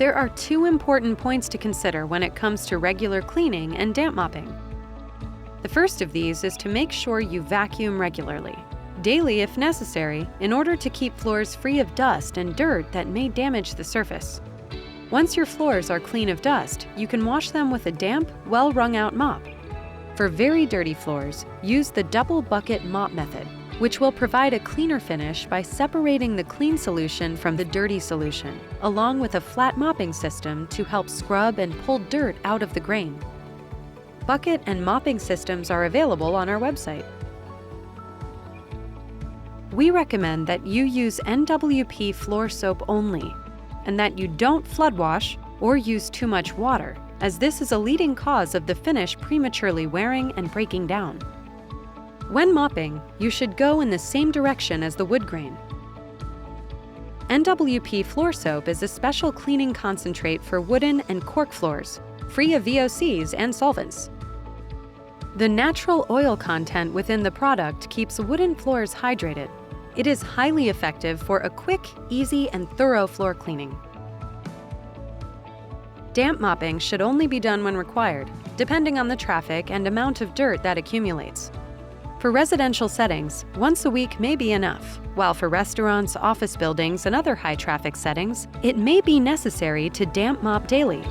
There are two important points to consider when it comes to regular cleaning and damp mopping. The first of these is to make sure you vacuum regularly, daily if necessary, in order to keep floors free of dust and dirt that may damage the surface. Once your floors are clean of dust, you can wash them with a damp, well-wrung-out mop. For very dirty floors, use the double bucket mop method, which will provide a cleaner finish by separating the clean solution from the dirty solution, along with a flat mopping system to help scrub and pull dirt out of the grain. Bucket and mopping systems are available on our website. We recommend that you use NWP floor soap only, and that you don't flood wash or use too much water, as this is a leading cause of the finish prematurely wearing and breaking down. When mopping, you should go in the same direction as the wood grain. NWP floor soap is a special cleaning concentrate for wooden and cork floors, free of VOCs and solvents. The natural oil content within the product keeps wooden floors hydrated. It is highly effective for a quick, easy, and thorough floor cleaning. Damp mopping should only be done when required, depending on the traffic and amount of dirt that accumulates. For residential settings, once a week may be enough, while for restaurants, office buildings, and other high-traffic settings, it may be necessary to damp mop daily,